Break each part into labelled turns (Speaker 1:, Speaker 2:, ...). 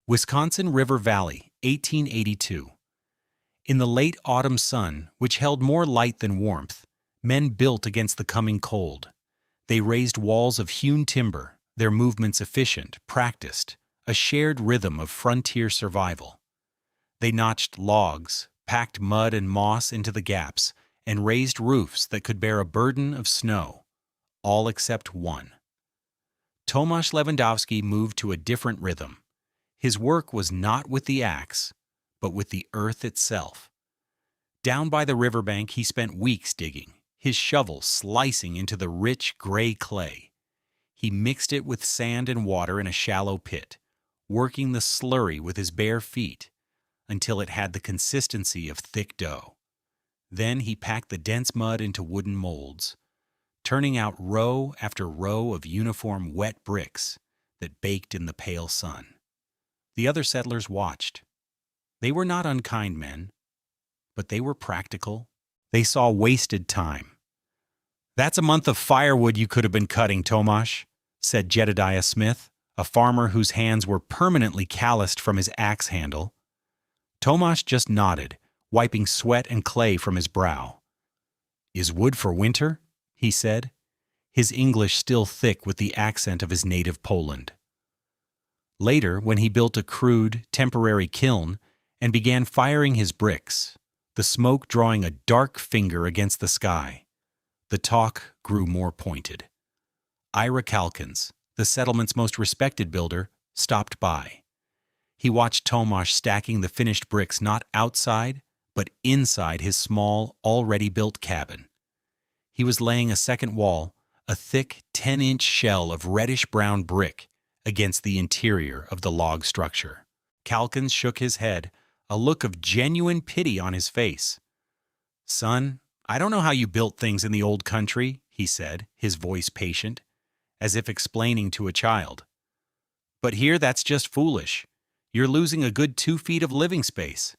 Speaker 1: Wisconsin River Valley, 1882. In the late autumn sun, which held more light than warmth, men built against the coming cold. They raised walls of hewn timber, their movements efficient, practiced, a shared rhythm of frontier survival. They notched logs, packed mud and moss into the gaps, and raised roofs that could bear a burden of snow, all except one. Tomasz Lewandowski moved to a different rhythm. His work was not with the axe, but with the earth itself. Down by the riverbank he spent weeks digging, his shovel slicing into the rich gray clay. He mixed it with sand and water in a shallow pit, working the slurry with his bare feet until it had the consistency of thick dough. Then he packed the dense mud into wooden molds, turning out row after row of uniform wet bricks that baked in the pale sun. The other settlers watched. They were not unkind men, but they were practical. They saw wasted time. "That's a month of firewood you could have been cutting, Tomasz," said Jedediah Smith, a farmer whose hands were permanently calloused from his axe handle. Tomasz just nodded, wiping sweat and clay from his brow. "Is wood for winter?" he said, his English still thick with the accent of his native Poland. Later, when he built a crude, temporary kiln and began firing his bricks, the smoke drawing a dark finger against the sky, the talk grew more pointed. Ira Calkins, the settlement's most respected builder, stopped by. He watched Tomasz stacking the finished bricks not outside, but inside his small, already built cabin. He was laying a second wall, a thick 10-inch shell of reddish-brown brick, against the interior of the log structure. Calkins shook his head, a look of genuine pity on his face. "Son, I don't know how you built things in the old country," he said, his voice patient, as if explaining to a child. "But here that's just foolish. You're losing a good 2 feet of living space.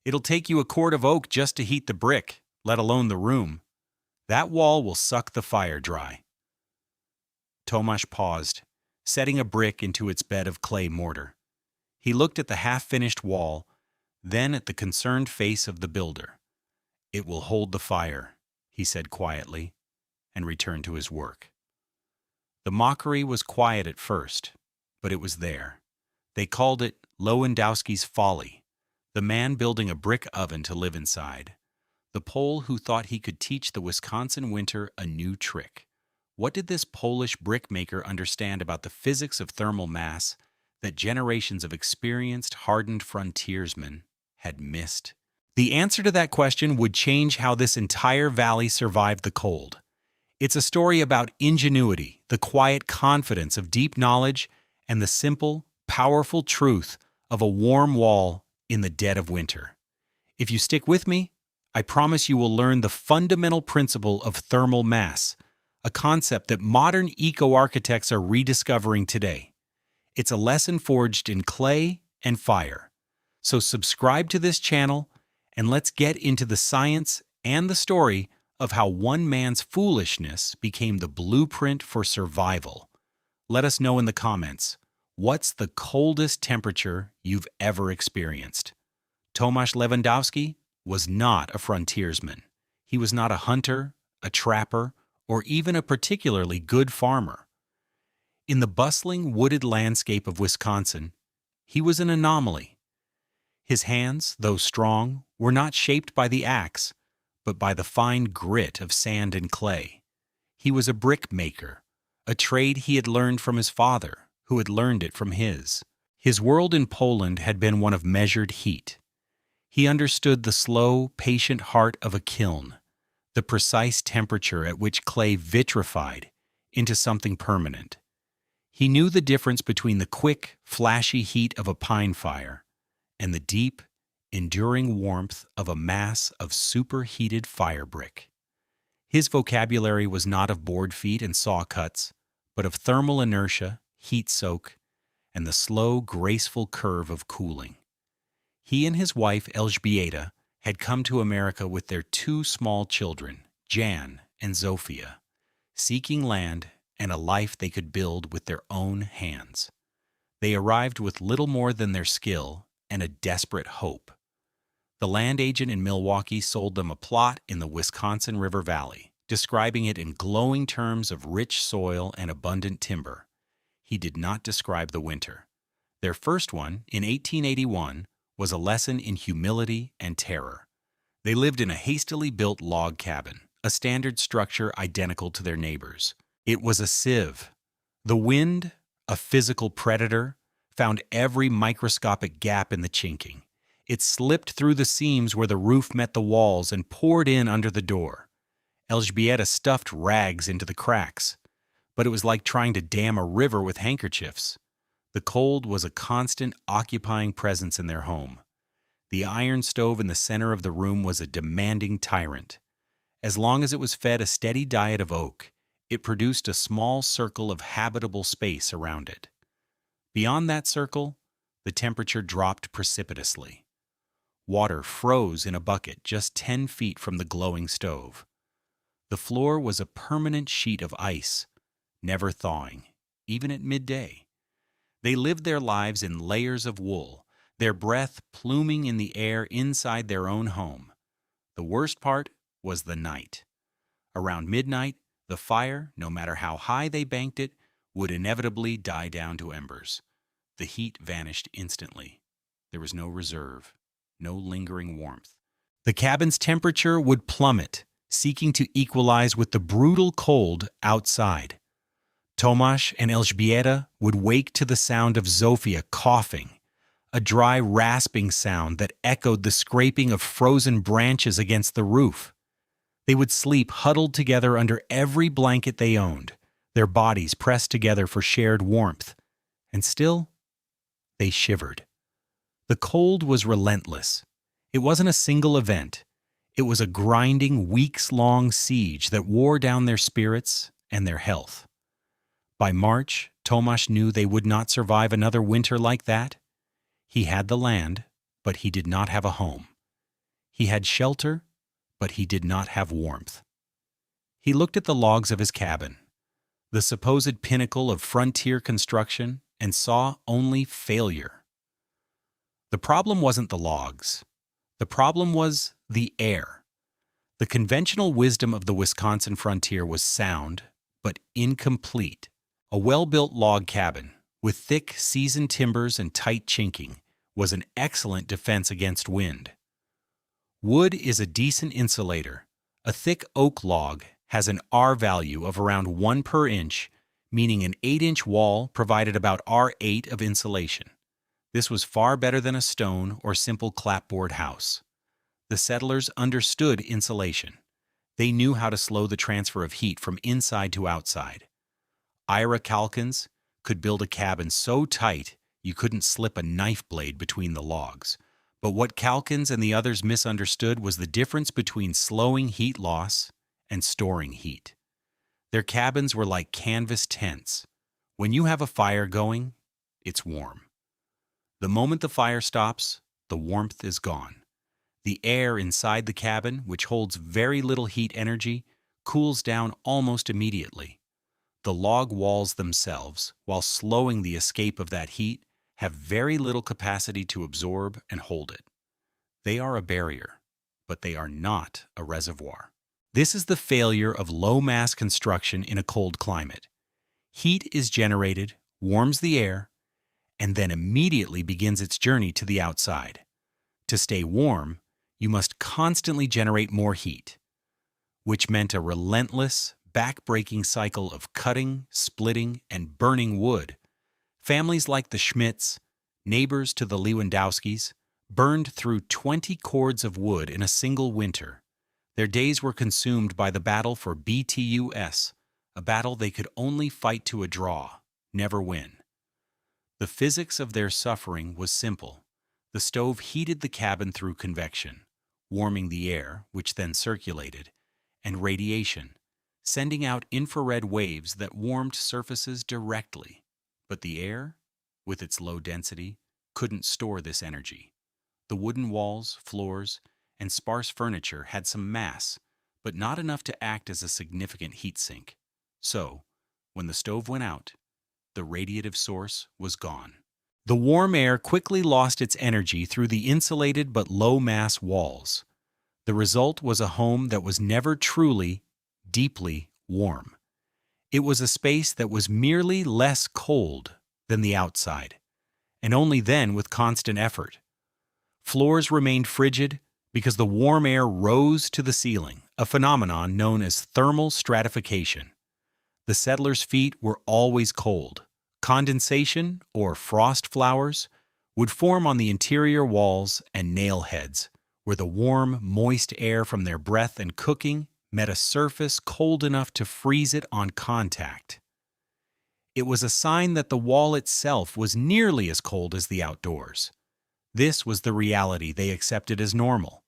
Speaker 1: It'll take you a cord of oak just to heat the brick, let alone the room. That wall will suck the fire dry." Tomasz paused, setting a brick into its bed of clay mortar. He looked at the half-finished wall, then at the concerned face of the builder. "It will hold the fire," he said quietly, and returned to his work. The mockery was quiet at first, but it was there. They called it Lewandowski's Folly, the man building a brick oven to live inside, the Pole who thought he could teach the Wisconsin winter a new trick. What did this Polish brickmaker understand about the physics of thermal mass that generations of experienced, hardened frontiersmen had missed? The answer to that question would change how this entire valley survived the cold. It's a story about ingenuity, the quiet confidence of deep knowledge, and the simple, powerful truth of a warm wall in the dead of winter. If you stick with me, I promise you will learn the fundamental principle of thermal mass, a concept that modern eco-architects are rediscovering today. It's a lesson forged in clay and fire. So subscribe to this channel, and let's get into the science and the story of how one man's foolishness became the blueprint for survival. Let us know in the comments, what's the coldest temperature you've ever experienced? Tomasz Lewandowski was not a frontiersman. He was not a hunter, a trapper, or even a particularly good farmer. In the bustling, wooded landscape of Wisconsin, he was an anomaly. His hands, though strong, were not shaped by the axe, but by the fine grit of sand and clay. He was a brick maker, a trade he had learned from his father, who had learned it from his. His world in Poland had been one of measured heat. He understood the slow, patient heart of a kiln, the precise temperature at which clay vitrified into something permanent. He knew the difference between the quick, flashy heat of a pine fire and the deep, enduring warmth of a mass of superheated fire brick. His vocabulary was not of board feet and saw cuts, but of thermal inertia, heat soak, and the slow, graceful curve of cooling. He and his wife, Elżbieta, had come to America with their 2 small children, Jan and Zofia, seeking land and a life they could build with their own hands. They arrived with little more than their skill and a desperate hope. The land agent in Milwaukee sold them a plot in the Wisconsin River Valley, describing it in glowing terms of rich soil and abundant timber. He did not describe the winter. Their first one, in 1881, was a lesson in humility and terror. They lived in a hastily built log cabin, a standard structure identical to their neighbors. It was a sieve. The wind, a physical predator, found every microscopic gap in the chinking. It slipped through the seams where the roof met the walls and poured in under the door. Elżbieta stuffed rags into the cracks, but it was like trying to dam a river with handkerchiefs. The cold was a constant, occupying presence in their home. The iron stove in the center of the room was a demanding tyrant. As long as it was fed a steady diet of oak, it produced a small circle of habitable space around it. Beyond that circle, the temperature dropped precipitously. Water froze in a bucket just 10 feet from the glowing stove. The floor was a permanent sheet of ice, never thawing, even at midday. They lived their lives in layers of wool, their breath pluming in the air inside their own home. The worst part was the night. Around midnight, the fire, no matter how high they banked it, would inevitably die down to embers. The heat vanished instantly. There was no reserve, no lingering warmth. The cabin's temperature would plummet, seeking to equalize with the brutal cold outside. Tomasz and Elżbieta would wake to the sound of Zofia coughing, a dry, rasping sound that echoed the scraping of frozen branches against the roof. They would sleep huddled together under every blanket they owned, their bodies pressed together for shared warmth. And still, they shivered. The cold was relentless. It wasn't a single event. It was a grinding, weeks-long siege that wore down their spirits and their health. By March, Tomasz knew they would not survive another winter like that. He had the land, but he did not have a home. He had shelter, but he did not have warmth. He looked at the logs of his cabin, the supposed pinnacle of frontier construction, and saw only failure. The problem wasn't the logs. The problem was the air. The conventional wisdom of the Wisconsin frontier was sound, but incomplete. A well-built log cabin, with thick, seasoned timbers and tight chinking, was an excellent defense against wind. Wood is a decent insulator. A thick oak log has an R value of around 1 per inch, meaning an 8-inch wall provided about R8 of insulation. This was far better than a stone or simple clapboard house. The settlers understood insulation. They knew how to slow the transfer of heat from inside to outside. Ira Calkins could build a cabin so tight you couldn't slip a knife blade between the logs. But what Calkins and the others misunderstood was the difference between slowing heat loss and storing heat. Their cabins were like canvas tents. When you have a fire going, it's warm. The moment the fire stops, the warmth is gone. The air inside the cabin, which holds very little heat energy, cools down almost immediately. The log walls themselves, while slowing the escape of that heat, have very little capacity to absorb and hold it. They are a barrier, but they are not a reservoir. This is the failure of low-mass construction in a cold climate. Heat is generated, warms the air, and then immediately begins its journey to the outside. To stay warm, you must constantly generate more heat, which meant a relentless, back-breaking cycle of cutting, splitting, and burning wood. Families like the Schmidts, neighbors to the Lewandowskis, burned through 20 cords of wood in a single winter. Their days were consumed by the battle for BTUS, a battle they could only fight to a draw, never win. The physics of their suffering was simple. The stove heated the cabin through convection, warming the air, which then circulated, and radiation, sending out infrared waves that warmed surfaces directly. But the air, with its low density, couldn't store this energy. The wooden walls, floors, and sparse furniture had some mass, but not enough to act as a significant heat sink. So, when the stove went out, the radiative source was gone. The warm air quickly lost its energy through the insulated but low-mass walls. The result was a home that was never truly, deeply warm. It was a space that was merely less cold than the outside, and only then with constant effort. Floors remained frigid because the warm air rose to the ceiling, a phenomenon known as thermal stratification. The settlers' feet were always cold. Condensation, or frost flowers, would form on the interior walls and nail heads, where the warm, moist air from their breath and cooking met a surface cold enough to freeze it on contact. It was a sign that the wall itself was nearly as cold as the outdoors. This was the reality they accepted as normal.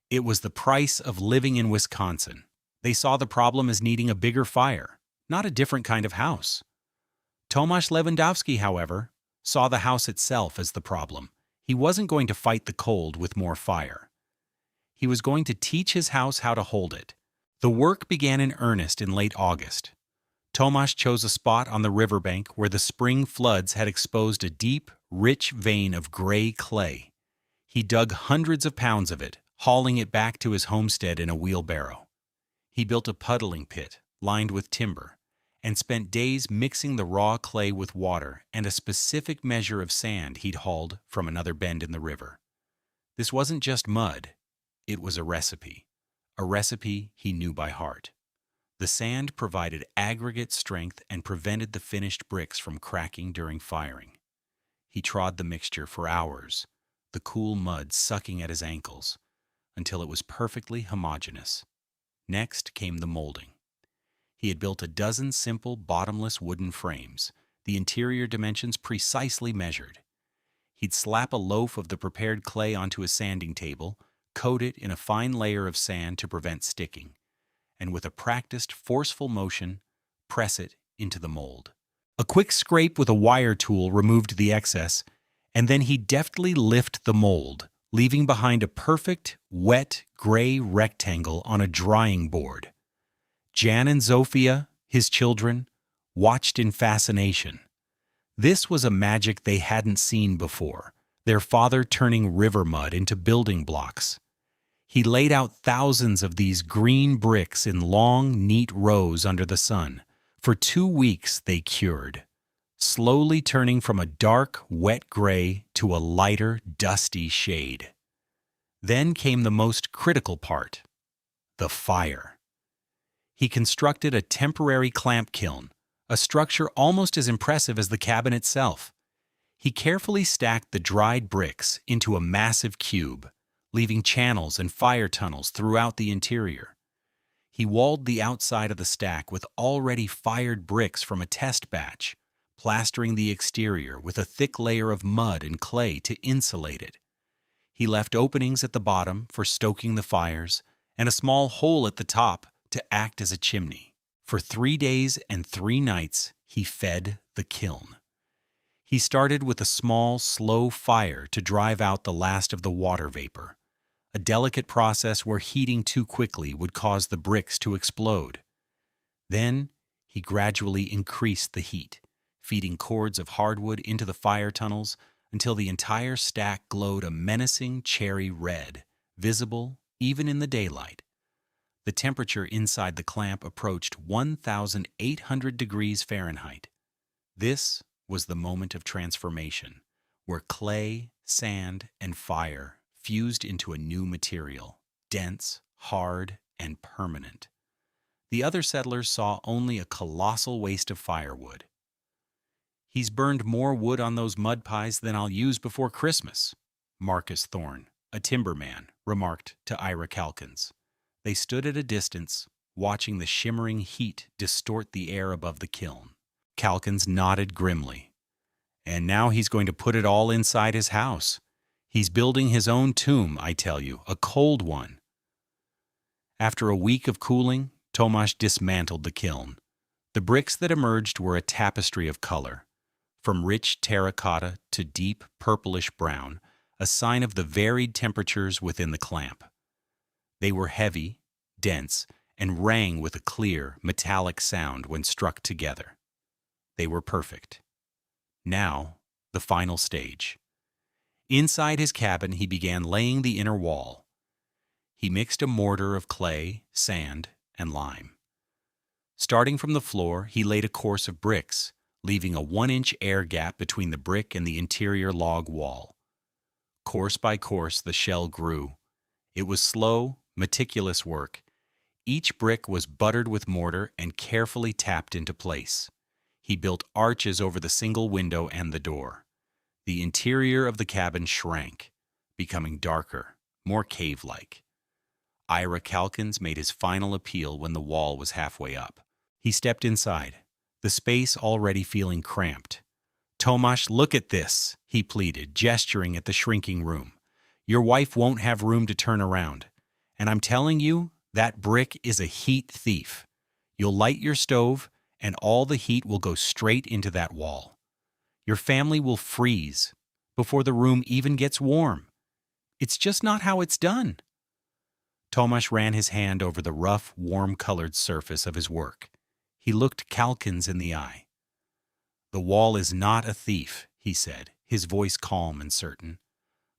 Speaker 1: It was the price of living in Wisconsin. They saw the problem as needing a bigger fire, not a different kind of house. Tomasz Lewandowski, however, saw the house itself as the problem. He wasn't going to fight the cold with more fire. He was going to teach his house how to hold it. The work began in earnest in late August. Tomasz chose a spot on the riverbank where the spring floods had exposed a deep, rich vein of gray clay. He dug hundreds of pounds of it, hauling it back to his homestead in a wheelbarrow. He built a puddling pit, lined with timber, and spent days mixing the raw clay with water and a specific measure of sand he'd hauled from another bend in the river. This wasn't just mud, it was a recipe he knew by heart. The sand provided aggregate strength and prevented the finished bricks from cracking during firing. He trod the mixture for hours, the cool mud sucking at his ankles, until it was perfectly homogeneous. Next came the molding. He had built a dozen simple, bottomless wooden frames, the interior dimensions precisely measured. He'd slap a loaf of the prepared clay onto a sanding table, coat it in a fine layer of sand to prevent sticking, and with a practiced, forceful motion, press it into the mold. A quick scrape with a wire tool removed the excess, and then he'd deftly lift the mold, leaving behind a perfect, wet, gray rectangle on a drying board. Jan and Zofia, his children, watched in fascination. This was a magic they hadn't seen before, their father turning river mud into building blocks. He laid out thousands of these green bricks in long, neat rows under the sun. For 2 weeks they cured, slowly turning from a dark, wet gray to a lighter, dusty shade. Then came the most critical part, the fire. He constructed a temporary clamp kiln, a structure almost as impressive as the cabin itself. He carefully stacked the dried bricks into a massive cube, leaving channels and fire tunnels throughout the interior. He walled the outside of the stack with already fired bricks from a test batch, plastering the exterior with a thick layer of mud and clay to insulate it. He left openings at the bottom for stoking the fires and a small hole at the top to act as a chimney. For 3 days and 3 nights, he fed the kiln. He started with a small, slow fire to drive out the last of the water vapor, a delicate process where heating too quickly would cause the bricks to explode. Then, he gradually increased the heat, feeding cords of hardwood into the fire tunnels until the entire stack glowed a menacing cherry red, visible even in the daylight. The temperature inside the clamp approached 1,800 degrees Fahrenheit. This was the moment of transformation, where clay, sand, and fire fused into a new material, dense, hard, and permanent. The other settlers saw only a colossal waste of firewood. "He's burned more wood on those mud pies than I'll use before Christmas," Marcus Thorne, a timberman, remarked to Ira Calkins. They stood at a distance, watching the shimmering heat distort the air above the kiln. Calkins nodded grimly. "And now he's going to put it all inside his house. He's building his own tomb, I tell you, a cold one." After a week of cooling, Tomasz dismantled the kiln. The bricks that emerged were a tapestry of color, from rich terracotta to deep purplish brown, a sign of the varied temperatures within the clamp. They were heavy, dense, and rang with a clear, metallic sound when struck together. They were perfect. Now, the final stage. Inside his cabin, he began laying the inner wall. He mixed a mortar of clay, sand, and lime. Starting from the floor, he laid a course of bricks, leaving a 1-inch air gap between the brick and the interior log wall. Course by course, the shell grew. It was slow, meticulous work. Each brick was buttered with mortar and carefully tapped into place. He built arches over the single window and the door. The interior of the cabin shrank, becoming darker, more cave-like. Ira Calkins made his final appeal when the wall was halfway up. He stepped inside, the space already feeling cramped. "Tomasz, look at this," he pleaded, gesturing at the shrinking room. "Your wife won't have room to turn around. And I'm telling you, that brick is a heat thief. You'll light your stove, and all the heat will go straight into that wall. Your family will freeze before the room even gets warm. It's just not how it's done." Tomasz ran his hand over the rough, warm-colored surface of his work. He looked Calkins in the eye. "The wall is not a thief," he said, his voice calm and certain.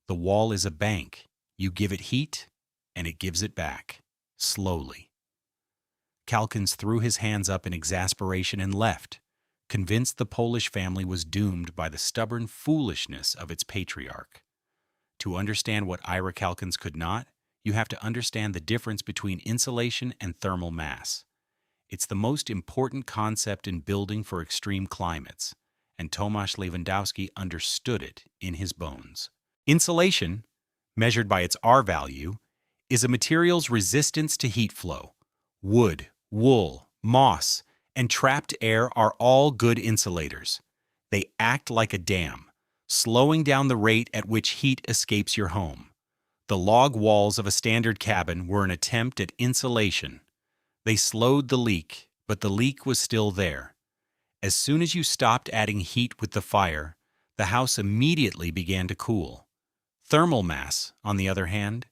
Speaker 1: "The wall is a bank. You give it heat, and it gives it back, slowly." Calkins threw his hands up in exasperation and left, convinced the Polish family was doomed by the stubborn foolishness of its patriarch. To understand what Ira Calkins could not, you have to understand the difference between insulation and thermal mass. It's the most important concept in building for extreme climates, and Tomasz Lewandowski understood it in his bones. Insulation, measured by its R value, is a material's resistance to heat flow. Wood, wool, moss, and trapped air are all good insulators. They act like a dam, slowing down the rate at which heat escapes your home. The log walls of a standard cabin were an attempt at insulation. They slowed the leak, but the leak was still there. As soon as you stopped adding heat with the fire, the house immediately began to cool. Thermal mass, on the other hand,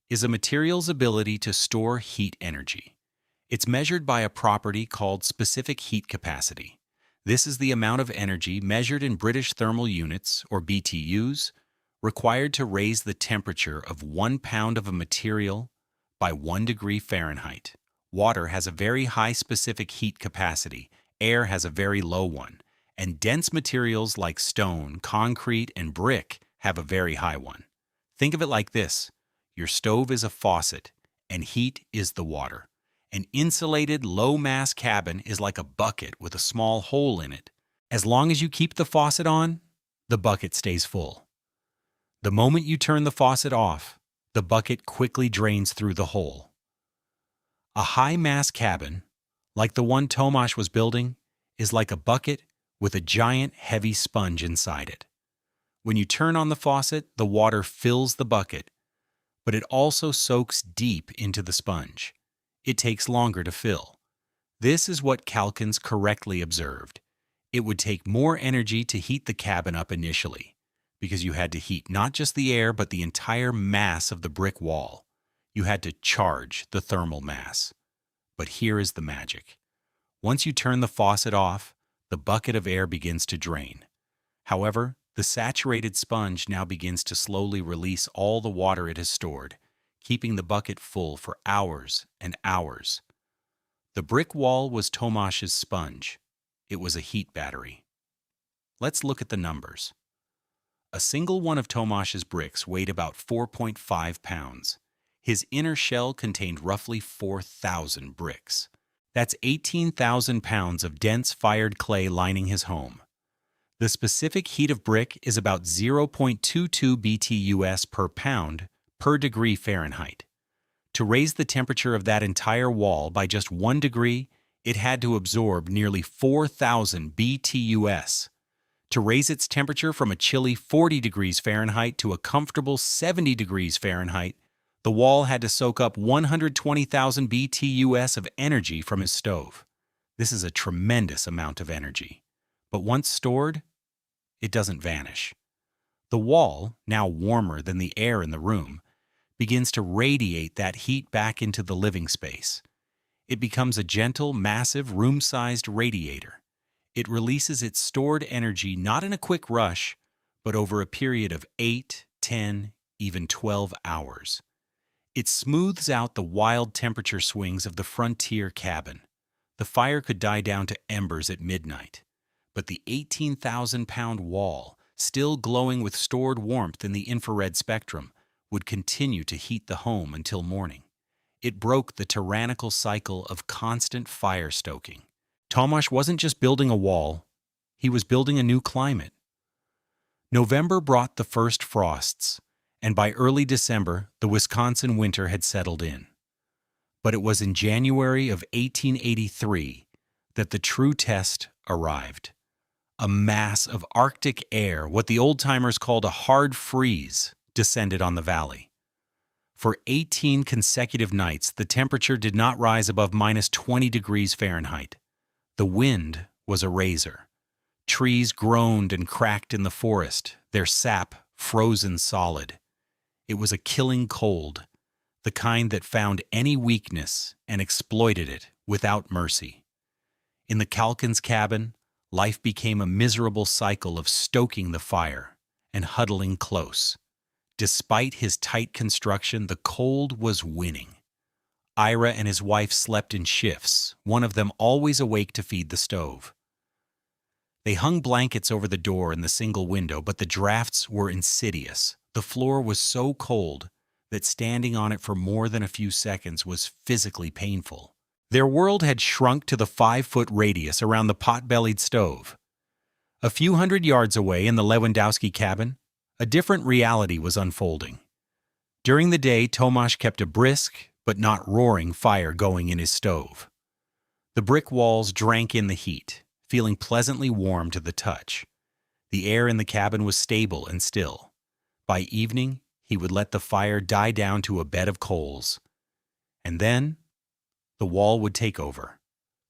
Speaker 1: is a material's ability to store heat energy. It's measured by a property called specific heat capacity. This is the amount of energy measured in British thermal units, or BTUs, required to raise the temperature of 1 pound of a material by 1 degree Fahrenheit. Water has a very high specific heat capacity, air has a very low one, and dense materials like stone, concrete, and brick have a very high one. Think of it like this. Your stove is a faucet, and heat is the water. An insulated, low-mass cabin is like a bucket with a small hole in it. As long as you keep the faucet on, the bucket stays full. The moment you turn the faucet off, the bucket quickly drains through the hole. A high-mass cabin, like the one Tomasz was building, is like a bucket with a giant, heavy sponge inside it. When you turn on the faucet, the water fills the bucket, but it also soaks deep into the sponge. It takes longer to fill. This is what Calkins correctly observed. It would take more energy to heat the cabin up initially, because you had to heat not just the air but the entire mass of the brick wall. You had to charge the thermal mass. But here is the magic. Once you turn the faucet off, the bucket of air begins to drain. However, the saturated sponge now begins to slowly release all the water it has stored, keeping the bucket full for hours and hours. The brick wall was Tomasz's sponge. It was a heat battery. Let's look at the numbers. A single one of Tomasz's bricks weighed about 4.5 pounds. His inner shell contained roughly 4,000 bricks. That's 18,000 pounds of dense fired clay lining his home. The specific heat of brick is about 0.22 BTUs per pound per degree Fahrenheit. To raise the temperature of that entire wall by just 1 degree, it had to absorb nearly 4,000 BTUs. To raise its temperature from a chilly 40 degrees Fahrenheit to a comfortable 70 degrees Fahrenheit, the wall had to soak up 120,000 BTUs of energy from his stove. This is a tremendous amount of energy. But once stored, it doesn't vanish. The wall, now warmer than the air in the room, begins to radiate that heat back into the living space. It becomes a gentle, massive, room-sized radiator. It releases its stored energy not in a quick rush, but over a period of 8, 10, even 12 hours. It smooths out the wild temperature swings of the frontier cabin. The fire could die down to embers at midnight, but the 18,000-pound wall, still glowing with stored warmth in the infrared spectrum, would continue to heat the home until morning. It broke the tyrannical cycle of constant fire stoking. Tomasz wasn't just building a wall, he was building a new climate. November brought the first frosts, and by early December, the Wisconsin winter had settled in. But it was in January of 1883 that the true test arrived. A mass of Arctic air, what the old-timers called a hard freeze, descended on the valley. For 18 consecutive nights, the temperature did not rise above minus 20 degrees Fahrenheit. The wind was a razor. Trees groaned and cracked in the forest, their sap frozen solid. It was a killing cold, the kind that found any weakness and exploited it without mercy. In the Calkins cabin, life became a miserable cycle of stoking the fire and huddling close. Despite his tight construction, the cold was winning. Ira and his wife slept in shifts, one of them always awake to feed the stove. They hung blankets over the door and the single window, but the drafts were insidious. The floor was so cold that standing on it for more than a few seconds was physically painful. Their world had shrunk to the 5-foot radius around the pot-bellied stove. A few hundred yards away in the Lewandowski cabin, a different reality was unfolding. During the day, Tomasz kept a brisk, but not roaring fire going in his stove. The brick walls drank in the heat, feeling pleasantly warm to the touch. The air in the cabin was stable and still. By evening, he would let the fire die down to a bed of coals. And then, the wall would take over.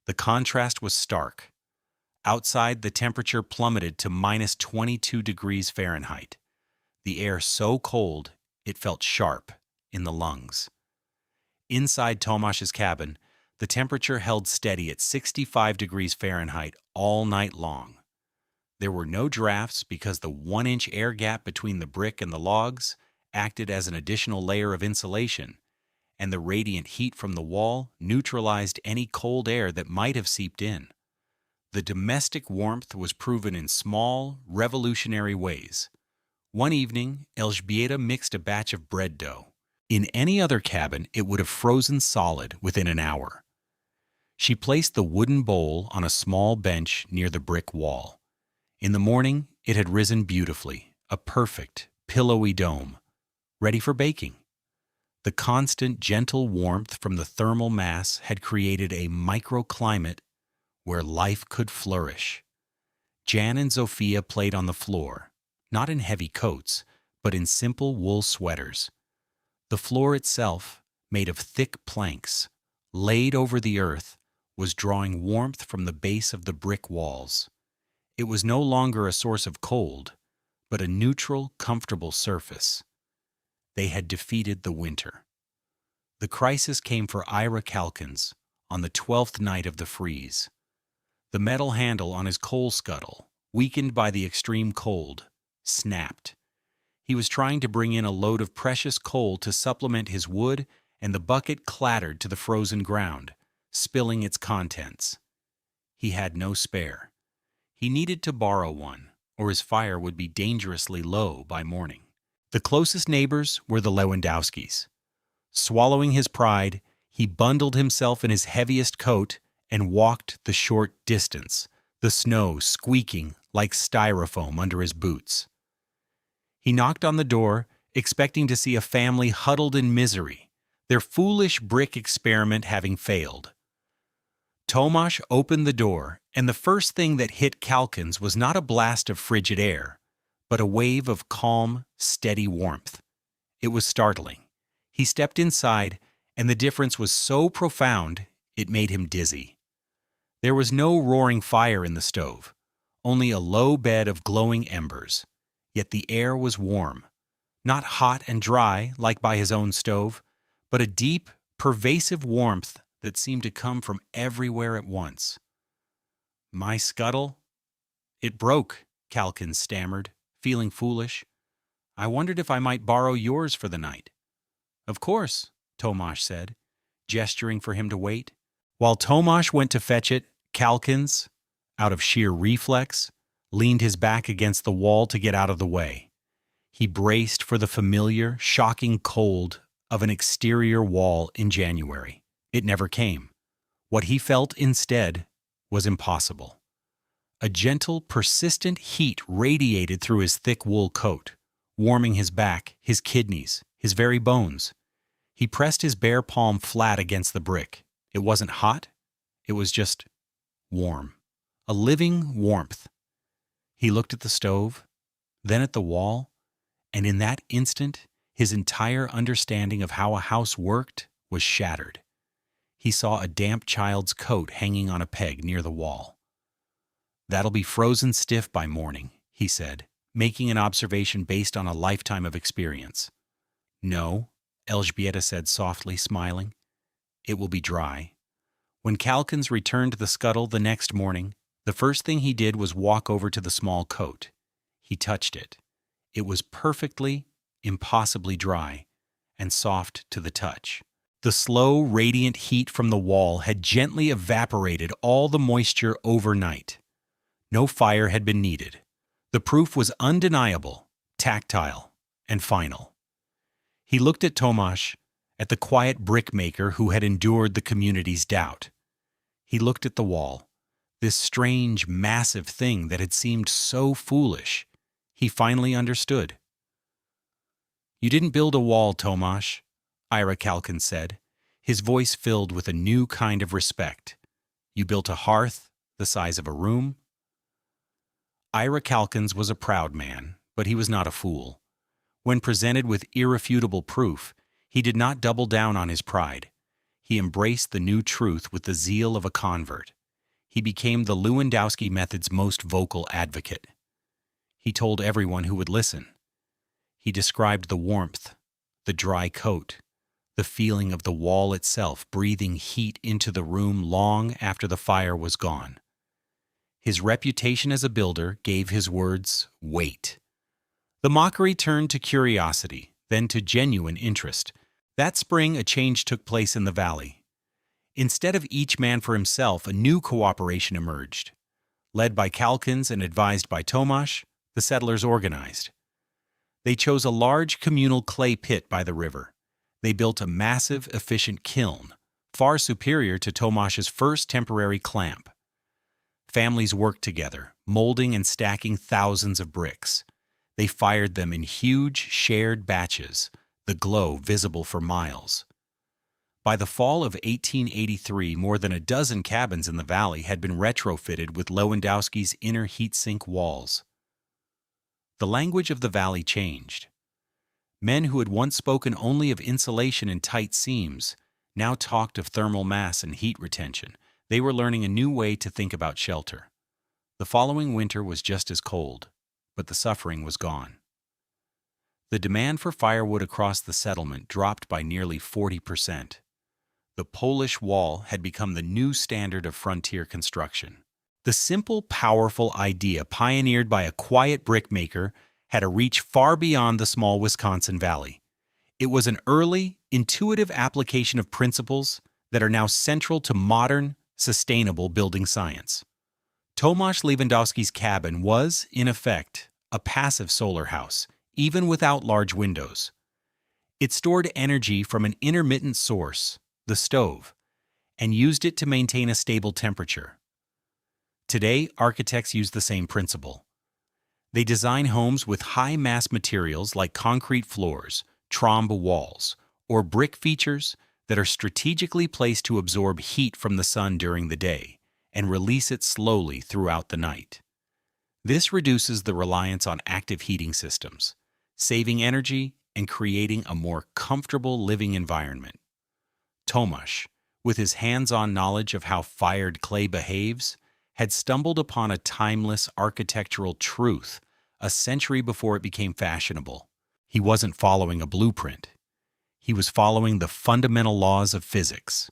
Speaker 1: The contrast was stark. Outside, the temperature plummeted to minus 22 degrees Fahrenheit. The air so cold, it felt sharp in the lungs. Inside Tomasz's cabin, the temperature held steady at 65 degrees Fahrenheit all night long. There were no drafts because the 1-inch air gap between the brick and the logs acted as an additional layer of insulation, and the radiant heat from the wall neutralized any cold air that might have seeped in. The domestic warmth was proven in small, revolutionary ways. One evening, Elżbieta mixed a batch of bread dough. In any other cabin, it would have frozen solid within an hour. She placed the wooden bowl on a small bench near the brick wall. In the morning, it had risen beautifully, a perfect, pillowy dome, ready for baking. The constant, gentle warmth from the thermal mass had created a microclimate where life could flourish. Jan and Zofia played on the floor, not in heavy coats, but in simple wool sweaters. The floor itself, made of thick planks, laid over the earth, was drawing warmth from the base of the brick walls. It was no longer a source of cold, but a neutral, comfortable surface. They had defeated the winter. The crisis came for Ira Calkins on the 12th night of the freeze. The metal handle on his coal scuttle, weakened by the extreme cold, snapped. He was trying to bring in a load of precious coal to supplement his wood, and the bucket clattered to the frozen ground, spilling its contents. He had no spare. He needed to borrow one, or his fire would be dangerously low by morning. The closest neighbors were the Lewandowskis. Swallowing his pride, he bundled himself in his heaviest coat and walked the short distance, the snow squeaking like styrofoam under his boots. He knocked on the door, expecting to see a family huddled in misery, their foolish brick experiment having failed. Tomasz opened the door, and the first thing that hit Calkins was not a blast of frigid air, but a wave of calm, steady warmth. It was startling. He stepped inside, and the difference was so profound it made him dizzy. There was no roaring fire in the stove, only a low bed of glowing embers. Yet the air was warm, not hot and dry like by his own stove, but a deep, pervasive warmth that seemed to come from everywhere at once. My scuttle? It broke, Calkins stammered, feeling foolish. I wondered if I might borrow yours for the night. Of course, Tomasz said, gesturing for him to wait. While Tomasz went to fetch it, Calkins, out of sheer reflex, leaned his back against the wall to get out of the way. He braced for the familiar, shocking cold of an exterior wall in January. It never came. What he felt instead was impossible. A gentle, persistent heat radiated through his thick wool coat, warming his back, his kidneys, his very bones. He pressed his bare palm flat against the brick. It wasn't hot. It was just warm. A living warmth. He looked at the stove, then at the wall, and in that instant, his entire understanding of how a house worked was shattered. He saw a damp child's coat hanging on a peg near the wall. "That'll be frozen stiff by morning," he said, making an observation based on a lifetime of experience. "No," Elżbieta said softly, smiling. "It will be dry." When Calkins returned to the scuttle the next morning, the first thing he did was walk over to the small coat. He touched it. It was perfectly, impossibly dry, and soft to the touch. The slow, radiant heat from the wall had gently evaporated all the moisture overnight. No fire had been needed. The proof was undeniable, tactile, and final. He looked at Tomasz, at the quiet brickmaker who had endured the community's doubt. He looked at the wall, this strange, massive thing that had seemed so foolish. He finally understood. "You didn't build a wall, Tomasz," Ira Calkins said, his voice filled with a new kind of respect. "You built a hearth the size of a room." Ira Calkins was a proud man, but he was not a fool. When presented with irrefutable proof, he did not double down on his pride. He embraced the new truth with the zeal of a convert. He became the Lewandowski method's most vocal advocate. He told everyone who would listen. He described the warmth, the dry coat, the feeling of the wall itself breathing heat into the room long after the fire was gone. His reputation as a builder gave his words weight. The mockery turned to curiosity, then to genuine interest. That spring, a change took place in the valley. Instead of each man for himself, a new cooperation emerged. Led by Calkins and advised by Tomasz, the settlers organized. They chose a large communal clay pit by the river. They built a massive, efficient kiln, far superior to Tomasz's first temporary clamp. Families worked together, molding and stacking thousands of bricks. They fired them in huge, shared batches, the glow visible for miles. By the fall of 1883, more than a dozen cabins in the valley had been retrofitted with Lewandowski's inner heat-sink walls. The language of the valley changed. Men who had once spoken only of insulation and tight seams now talked of thermal mass and heat retention. They were learning a new way to think about shelter. The following winter was just as cold, but the suffering was gone. The demand for firewood across the settlement dropped by nearly 40%. The Polish wall had become the new standard of frontier construction. The simple, powerful idea pioneered by a quiet brickmaker had a reach far beyond the small Wisconsin valley. It was an early, intuitive application of principles that are now central to modern, sustainable building science. Tomasz Lewandowski's cabin was, in effect, a passive solar house, even without large windows. It stored energy from an intermittent source, the stove, and used it to maintain a stable temperature. Today, architects use the same principle. They design homes with high-mass materials like concrete floors, trombe walls, or brick features that are strategically placed to absorb heat from the sun during the day and release it slowly throughout the night. This reduces the reliance on active heating systems, saving energy and creating a more comfortable living environment. Tomasz, with his hands-on knowledge of how fired clay behaves, had stumbled upon a timeless architectural truth a century before it became fashionable. He wasn't following a blueprint. He was following the fundamental laws of physics.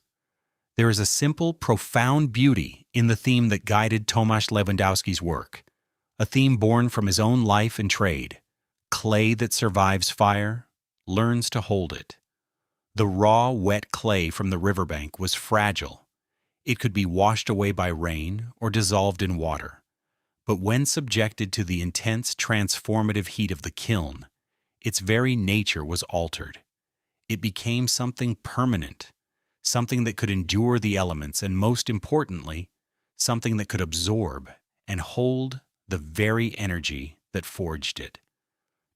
Speaker 1: There is a simple, profound beauty in the theme that guided Tomasz Lewandowski's work, a theme born from his own life and trade. Clay that survives fire learns to hold it. The raw, wet clay from the riverbank was fragile. It could be washed away by rain or dissolved in water. But when subjected to the intense, transformative heat of the kiln, its very nature was altered. It became something permanent, something that could endure the elements, and most importantly, something that could absorb and hold the very energy that forged it.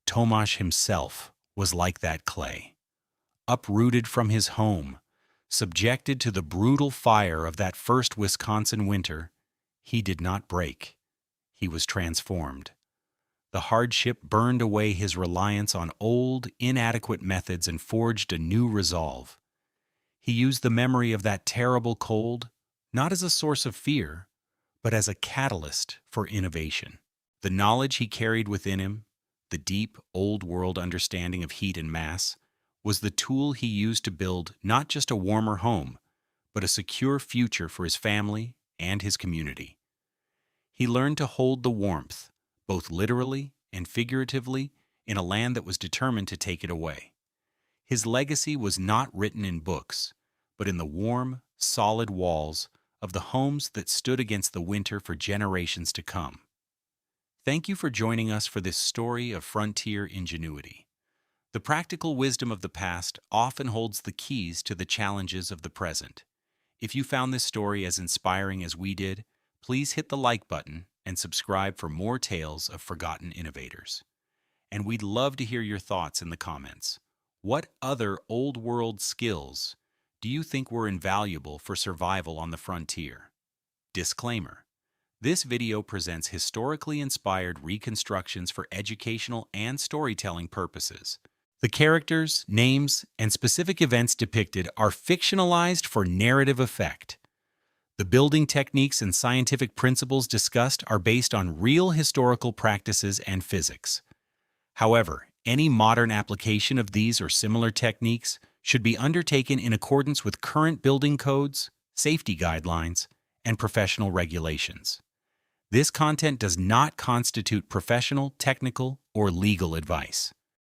Speaker 1: Tomasz himself was like that clay. Uprooted from his home, subjected to the brutal fire of that first Wisconsin winter, he did not break. He was transformed. The hardship burned away his reliance on old, inadequate methods and forged a new resolve. He used the memory of that terrible cold not as a source of fear, but as a catalyst for innovation. The knowledge he carried within him, the deep, old-world understanding of heat and mass, was the tool he used to build not just a warmer home, but a secure future for his family and his community. He learned to hold the warmth, both literally and figuratively, in a land that was determined to take it away. His legacy was not written in books, but in the warm, solid walls of the homes that stood against the winter for generations to come. Thank you for joining us for this story of frontier ingenuity. The practical wisdom of the past often holds the keys to the challenges of the present. If you found this story as inspiring as we did, please hit the like button and subscribe for more tales of forgotten innovators. And we'd love to hear your thoughts in the comments. What other old-world skills do you think were invaluable for survival on the frontier? Disclaimer: this video presents historically inspired reconstructions for educational and storytelling purposes. The characters, names, and specific events depicted are fictionalized for narrative effect. The building techniques and scientific principles discussed are based on real historical practices and physics. However, any modern application of these or similar techniques should be undertaken in accordance with current building codes, safety guidelines, and professional regulations. This content does not constitute professional, technical, or legal advice.